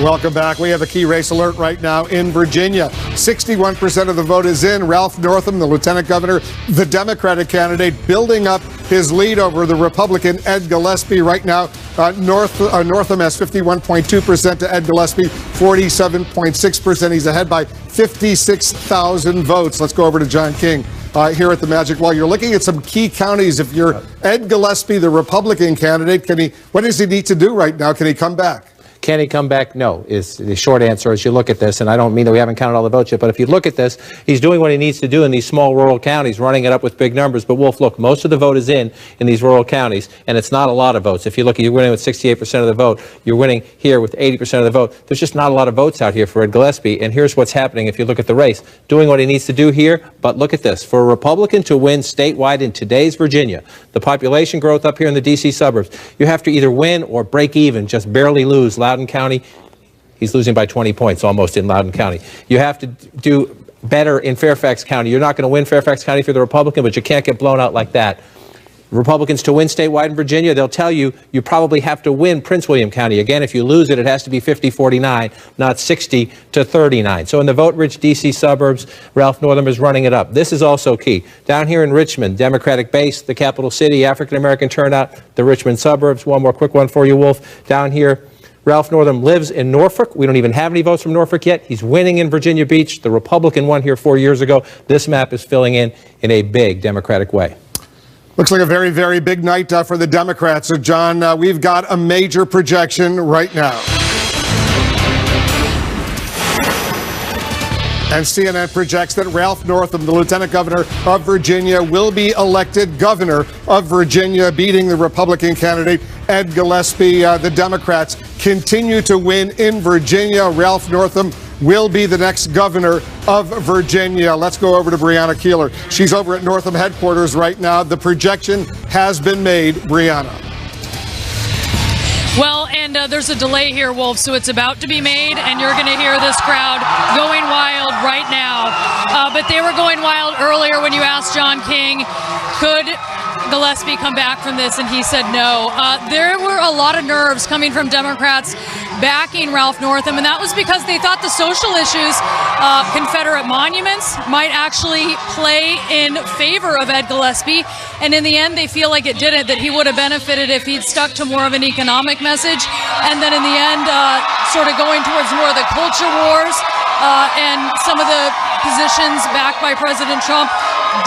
Welcome back. We have a key race alert right now in Virginia. 61% of the vote is in. Ralph Northam, the lieutenant governor, the Democratic candidate, building up his lead over the Republican Ed Gillespie. Right now, Northam has 51.2% to Ed Gillespie, 47.6%. He's ahead by 56,000 votes. Let's go over to John King here at the Magic Wall. You're looking at some key counties. If you're Ed Gillespie, the Republican candidate, what does he need to do right now? Can he come back? Can he come back? No, is the short answer as you look at this. And I don't mean that we haven't counted all the votes yet, but if you look at this, he's doing what he needs to do in these small rural counties, running it up with big numbers. But Wolf, look, most of the vote is in these rural counties, and it's not a lot of votes. If you look, you're winning with 68% of the vote. You're winning here with 80% of the vote. There's just not a lot of votes out here for Ed Gillespie. And here's what's happening if you look at the race. Doing what he needs to do here, but look at this. For a Republican to win statewide in today's Virginia, the population growth up here in the D.C. suburbs, you have to either win or break even, just barely lose. Loudoun County, he's losing by 20 points almost in Loudoun County. You have to do better in Fairfax County. You're not going to win Fairfax County if you're the Republican, but you can't get blown out like that. Republicans to win statewide in Virginia, they'll tell you you probably have to win Prince William County. Again, if you lose it, it has to be 50-49, not 60-39. So in the vote-rich D.C. suburbs, Ralph Northam is running it up. This is also key. Down here in Richmond, Democratic base, the capital city, African-American turnout, the Richmond suburbs. One more quick one for you, Wolf. Down here, Ralph Northam lives in Norfolk. We don't even have any votes from Norfolk yet. He's winning in Virginia Beach. The Republican won here 4 years ago. This map is filling in a big Democratic way. Looks like a very, very big night for the Democrats. So, John, we've got a major projection right now. And CNN projects that Ralph Northam, the lieutenant governor of Virginia, will be elected governor of Virginia, beating the Republican candidate Ed Gillespie. The Democrats continue to win in Virginia. Ralph Northam will be the next governor of Virginia. Let's go over to Brianna Keeler. She's over at Northam headquarters right now. The projection has been made. Brianna. Well, and there's a delay here, Wolf, so it's about to be made, and you're going to hear this crowd going wild right now. But they were going wild earlier when you asked John King, could Gillespie come back from this, and he said no. There were a lot of nerves coming from Democrats backing Ralph Northam, and that was because they thought the social issues, Confederate monuments, might actually play in favor of Ed Gillespie, and in the end they feel like it didn't, that he would have benefited if he'd stuck to more of an economic message, and then in the end sort of going towards more of the culture wars and some of the positions backed by President Trump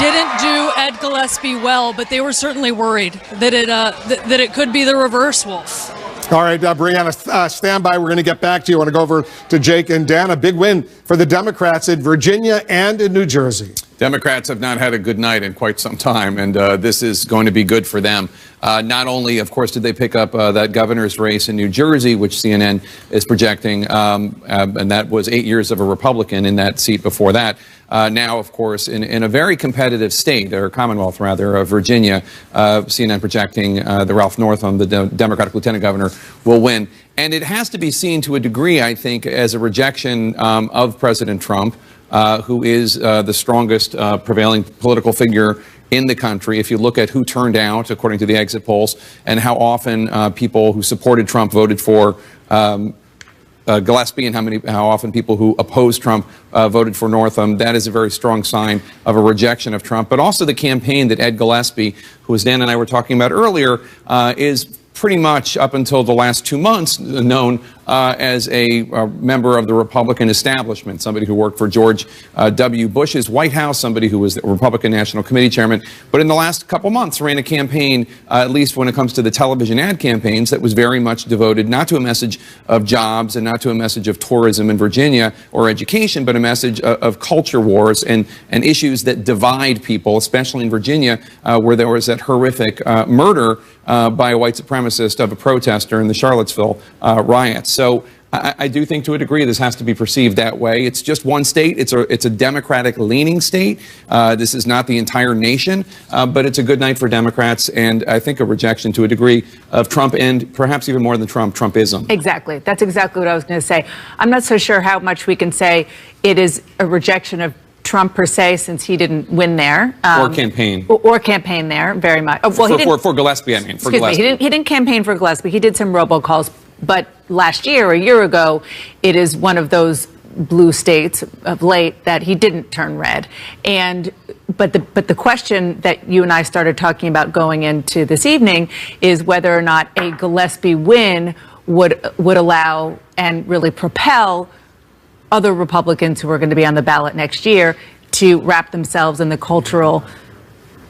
didn't do Ed Gillespie well, but they were certainly worried that it could be the reverse, Wolf. All right, Brianna, stand by. We're going to get back to you. I want to go over to Jake and Dan. A big win for the Democrats in Virginia and in New Jersey. Democrats have not had a good night in quite some time, and this is going to be good for them. Not only, of course, did they pick up that governor's race in New Jersey, which CNN is projecting, and that was 8 years of a Republican in that seat before that. Now, of course, in a very competitive state, or Commonwealth rather, Virginia, CNN projecting the Ralph Northam, the Democratic lieutenant governor, will win. And it has to be seen to a degree, I think, as a rejection of President Trump, who is the strongest prevailing political figure in the country. If you look at who turned out, according to the exit polls, and how often people who supported Trump voted for Gillespie, and how often people who opposed Trump voted for Northam, that is a very strong sign of a rejection of Trump. But also the campaign that Ed Gillespie, who as Dan and I were talking about earlier, is pretty much up until the last 2 months known as a member of the Republican establishment, somebody who worked for George W. Bush's White House, somebody who was the Republican National Committee chairman, but in the last couple months ran a campaign, at least when it comes to the television ad campaigns, that was very much devoted not to a message of jobs and not to a message of tourism in Virginia or education, but a message of culture wars and issues that divide people, especially in Virginia, where there was that horrific murder by a white supremacist of a protester in the Charlottesville riots. So I do think to a degree this has to be perceived that way. It's just one state. It's a Democratic-leaning state. This is not the entire nation, but it's a good night for Democrats, and I think a rejection to a degree of Trump, and perhaps even more than Trump, Trumpism. Exactly. That's exactly what I was going to say. I'm not so sure how much we can say it is a rejection of Trump per se, since he didn't win there. Or campaign. Or campaign there, very much. Well, for Gillespie, I mean. He didn't campaign for Gillespie. He did some robocalls But last year, or a year ago, it is one of those blue states of late that he didn't turn red. But the question that you and I started talking about going into this evening is whether or not a Gillespie win would allow and really propel other Republicans who are going to be on the ballot next year to wrap themselves in the cultural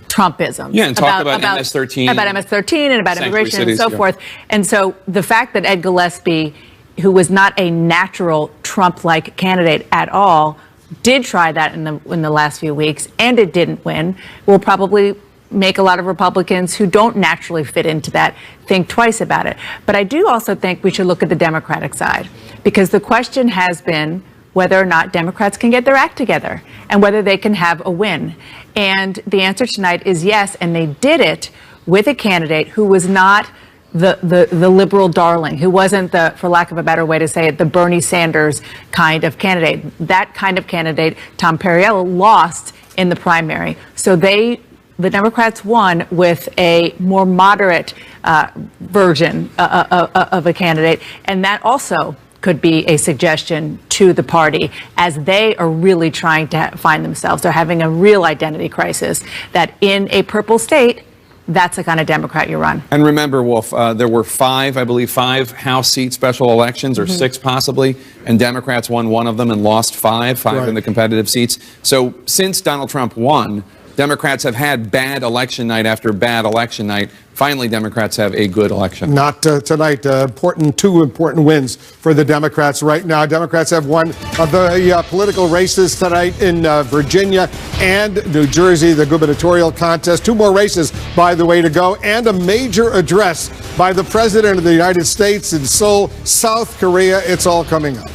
Trumpism. Yeah, and talk about MS-13. About MS-13 and about immigration cities, and so forth. And so the fact that Ed Gillespie, who was not a natural Trump-like candidate at all, did try that in the last few weeks, and it didn't win, will probably make a lot of Republicans who don't naturally fit into that think twice about it. But I do also think we should look at the Democratic side, because the question has been whether or not Democrats can get their act together and whether they can have a win. And the answer tonight is yes, and they did it with a candidate who was not the liberal darling, who wasn't the, for lack of a better way to say it, the Bernie Sanders kind of candidate. That kind of candidate, Tom Perriello, lost in the primary. So the Democrats won with a more moderate version of a candidate, and that also could be a suggestion to the party as they are really trying to find themselves. They're having a real identity crisis, that in a purple state, that's the kind of Democrat you run. And remember, Wolf, there were five House seat special elections, or six possibly, and Democrats won one of them and lost five right. in the competitive seats. So since Donald Trump won, Democrats have had bad election night after bad election night. Finally, Democrats have a good election. Not tonight. Two important wins for the Democrats right now. Democrats have won the political races tonight in Virginia and New Jersey, the gubernatorial contest. Two more races, by the way, to go, and a major address by the President of the United States in Seoul, South Korea. It's all coming up.